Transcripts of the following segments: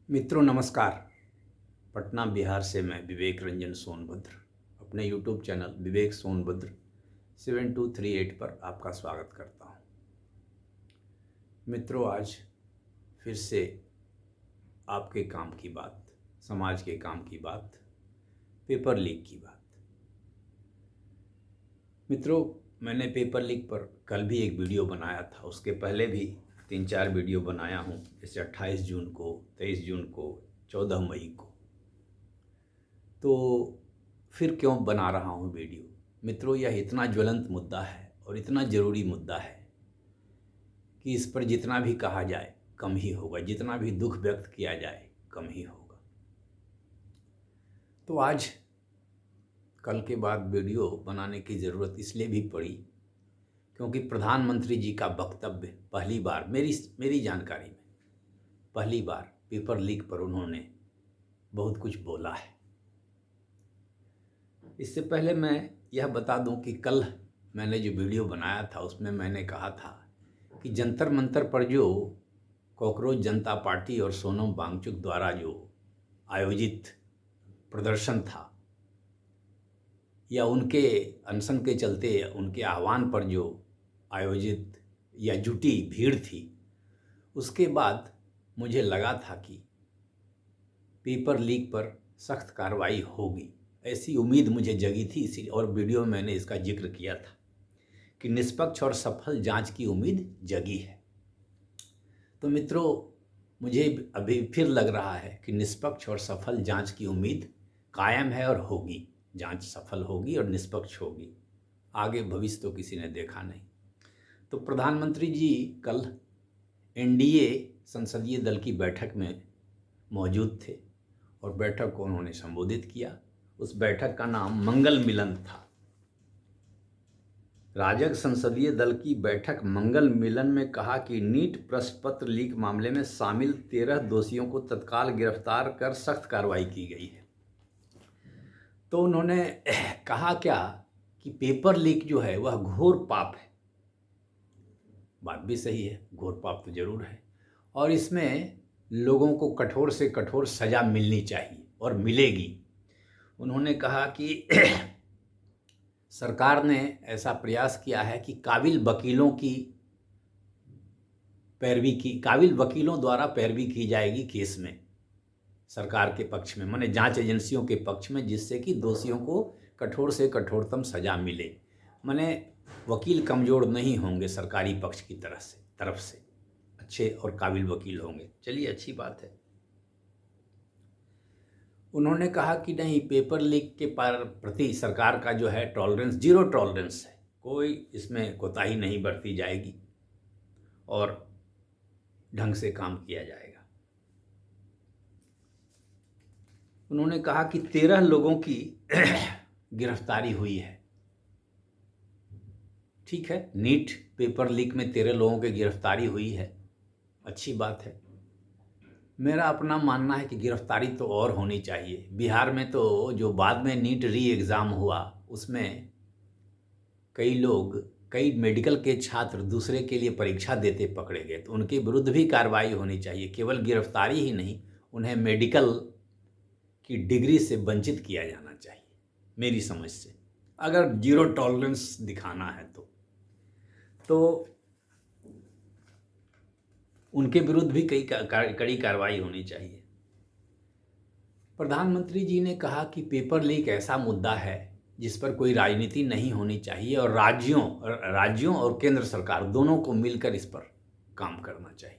मित्रों नमस्कार। पटना बिहार से मैं विवेक रंजन सोनभद्र अपने यूट्यूब चैनल विवेक सोनभद्र 7238 पर आपका स्वागत करता हूं। मित्रों, आज फिर से आपके काम की बात, समाज के काम की बात, पेपर लीक की बात। मित्रों, मैंने पेपर लीक पर कल भी एक वीडियो बनाया था, उसके पहले भी 3-4 वीडियो बनाया हूं, जैसे 28 जून को, 23 जून को, 14 मई को। तो फिर क्यों बना रहा हूं वीडियो? मित्रों, यह इतना ज्वलंत मुद्दा है और इतना ज़रूरी मुद्दा है कि इस पर जितना भी कहा जाए कम ही होगा, जितना भी दुख व्यक्त किया जाए कम ही होगा। तो आज कल के बाद वीडियो बनाने की ज़रूरत इसलिए भी पड़ी क्योंकि प्रधानमंत्री जी का वक्तव्य पहली बार मेरी जानकारी में पहली बार पेपर लीक पर उन्होंने बहुत कुछ बोला है। इससे पहले मैं यह बता दूं कि कल मैंने जो वीडियो बनाया था उसमें मैंने कहा था कि जंतर मंतर पर जो कॉकरोच जनता पार्टी और सोनम वांगचुक द्वारा जो आयोजित प्रदर्शन था या उनके अनशन के चलते उनके आह्वान पर जो आयोजित या जुटी भीड़ थी, उसके बाद मुझे लगा था कि पेपर लीक पर सख्त कार्रवाई होगी, ऐसी उम्मीद मुझे जगी थी। इसी और वीडियो में मैंने इसका जिक्र किया था कि निष्पक्ष और सफल जांच की उम्मीद जगी है। तो मित्रों, मुझे अभी फिर लग रहा है कि निष्पक्ष और सफल जांच की उम्मीद कायम है और होगी। जांच सफल होगी और निष्पक्ष होगी। आगे भविष्य तो किसी ने देखा नहीं। तो प्रधानमंत्री जी कल एनडीए संसदीय दल की बैठक में मौजूद थे और बैठक को उन्होंने संबोधित किया। उस बैठक का नाम मंगल मिलन था। राजग संसदीय दल की बैठक मंगल मिलन में कहा कि नीट प्रश्न पत्र लीक मामले में शामिल 13 दोषियों को तत्काल गिरफ्तार कर सख्त कार्रवाई की गई है। तो उन्होंने कहा क्या कि पेपर लीक जो है वह घोर पाप है। बात भी सही है, घोर पाप तो जरूर है और इसमें लोगों को कठोर से कठोर सजा मिलनी चाहिए और मिलेगी। उन्होंने कहा कि सरकार ने ऐसा प्रयास किया है कि काबिल वकीलों द्वारा पैरवी की जाएगी केस में, सरकार के पक्ष में, माने जांच एजेंसियों के पक्ष में, जिससे कि दोषियों को कठोर से कठोरतम सजा मिले। माने वकील कमज़ोर नहीं होंगे, सरकारी पक्ष की तरफ से अच्छे और काबिल वकील होंगे। चलिए, अच्छी बात है। उन्होंने कहा कि नहीं, पेपर लीक के प्रति सरकार का जो है टॉलरेंस, जीरो टॉलरेंस है, कोई इसमें कोताही नहीं बरती जाएगी और ढंग से काम किया जाएगा। उन्होंने कहा कि 13 लोगों की गिरफ्तारी हुई है। ठीक है, नीट पेपर लीक में 13 लोगों की गिरफ्तारी हुई है, अच्छी बात है। मेरा अपना मानना है कि गिरफ्तारी तो और होनी चाहिए। बिहार में तो जो बाद में नीट री एग्ज़ाम हुआ उसमें कई मेडिकल के छात्र दूसरे के लिए परीक्षा देते पकड़े गए, तो उनके विरुद्ध भी कार्रवाई होनी चाहिए। केवल गिरफ्तारी ही नहीं, उन्हें मेडिकल की डिग्री से वंचित किया जाना चाहिए मेरी समझ से, अगर जीरो टॉलरेंस दिखाना है तो उनके विरुद्ध भी कड़ी कार्रवाई होनी चाहिए। प्रधानमंत्री जी ने कहा कि पेपर लीक ऐसा मुद्दा है जिस पर कोई राजनीति नहीं होनी चाहिए और राज्यों और केंद्र सरकार दोनों को मिलकर इस पर काम करना चाहिए।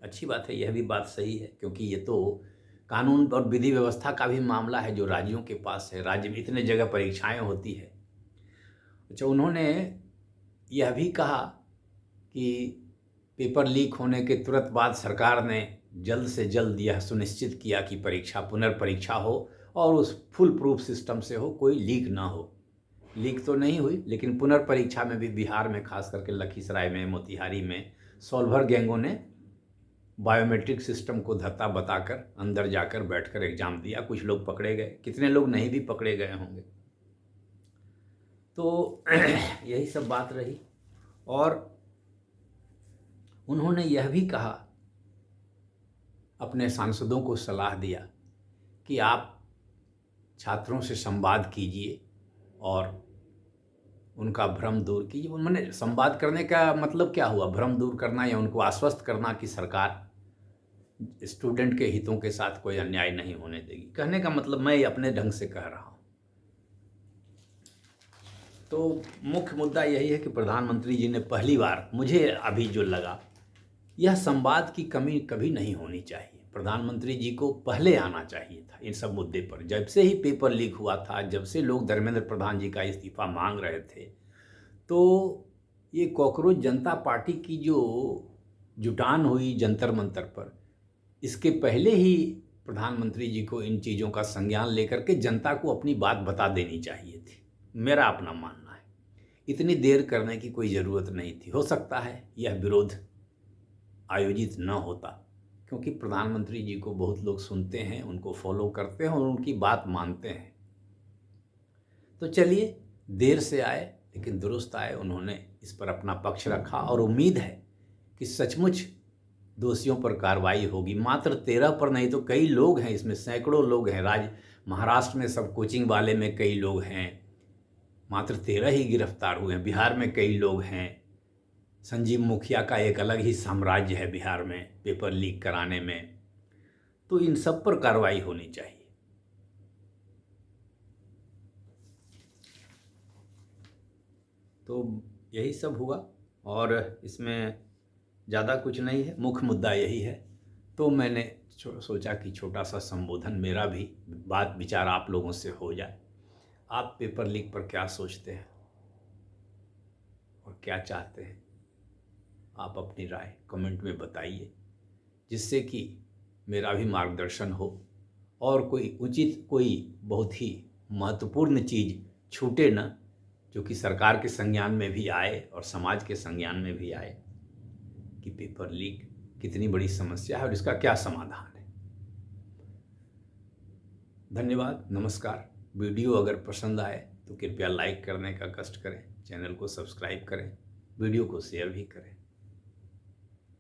अच्छी बात है, यह भी बात सही है, क्योंकि ये तो कानून और विधि व्यवस्था का भी मामला है जो राज्यों के पास है। राज्य में इतने जगह परीक्षाएं होती है। अच्छा, उन्होंने यह भी कहा कि पेपर लीक होने के तुरंत बाद सरकार ने जल्द से जल्द यह सुनिश्चित किया कि पुनर्परीक्षा हो और उस फुल प्रूफ सिस्टम से हो, कोई लीक ना हो। लीक तो नहीं हुई, लेकिन पुनर्परीक्षा में भी बिहार में, खास करके लखीसराय में, मोतिहारी में सॉल्वर गैंगों ने बायोमेट्रिक सिस्टम को धत्ता बताकर अंदर जाकर बैठकर एग्जाम दिया। कुछ लोग पकड़े गए, कितने लोग नहीं भी पकड़े गए होंगे। तो यही सब बात रही। और उन्होंने यह भी कहा अपने सांसदों को सलाह दिया कि आप छात्रों से संवाद कीजिए और उनका भ्रम दूर कीजिए। मैंने संवाद करने का मतलब क्या हुआ? भ्रम दूर करना या उनको आश्वस्त करना कि सरकार स्टूडेंट के हितों के साथ कोई अन्याय नहीं होने देगी। कहने का मतलब मैं अपने ढंग से कह रहा हूँ। तो मुख्य मुद्दा यही है कि प्रधानमंत्री जी ने पहली बार, मुझे अभी जो लगा, यह संवाद की कमी कभी नहीं होनी चाहिए। प्रधानमंत्री जी को पहले आना चाहिए था इन सब मुद्दे पर। जब से ही पेपर लीक हुआ था, जब से लोग धर्मेंद्र प्रधान जी का इस्तीफा मांग रहे थे, तो ये कॉकरोच जनता पार्टी की जो जुटान हुई जंतर मंतर पर, इसके पहले ही प्रधानमंत्री जी को इन चीज़ों का संज्ञान लेकर के जनता को अपनी बात बता देनी चाहिए थी। मेरा अपना मानना है, इतनी देर करने की कोई ज़रूरत नहीं थी। हो सकता है यह विरोध आयोजित न होता, क्योंकि प्रधानमंत्री जी को बहुत लोग सुनते हैं, उनको फॉलो करते हैं और उनकी बात मानते हैं। तो चलिए, देर से आए लेकिन दुरुस्त आए। उन्होंने इस पर अपना पक्ष रखा और उम्मीद है कि सचमुच दोषियों पर कार्रवाई होगी। मात्र 13 पर नहीं तो कई लोग हैं इसमें, सैकड़ों लोग हैं। महाराष्ट्र में सब कोचिंग वाले में कई लोग हैं, मात्र 13 ही गिरफ्तार हुए हैं। बिहार में कई लोग हैं। संजीव मुखिया का एक अलग ही साम्राज्य है बिहार में पेपर लीक कराने में। तो इन सब पर कार्रवाई होनी चाहिए। तो यही सब हुआ और इसमें ज़्यादा कुछ नहीं है, मुख्य मुद्दा यही है। तो मैंने सोचा कि छोटा सा संबोधन, मेरा भी बात विचार आप लोगों से हो जाए। आप पेपर लीक पर क्या सोचते हैं और क्या चाहते हैं? आप अपनी राय कमेंट में बताइए, जिससे कि मेरा भी मार्गदर्शन हो और कोई उचित, कोई बहुत ही महत्वपूर्ण चीज़ छूटे न, जो कि सरकार के संज्ञान में भी आए और समाज के संज्ञान में भी आए कि पेपर लीक कितनी बड़ी समस्या है और इसका क्या समाधान है। धन्यवाद, नमस्कार। वीडियो अगर पसंद आए तो कृपया लाइक करने का कष्ट करें, चैनल को सब्सक्राइब करें, वीडियो को शेयर भी करें।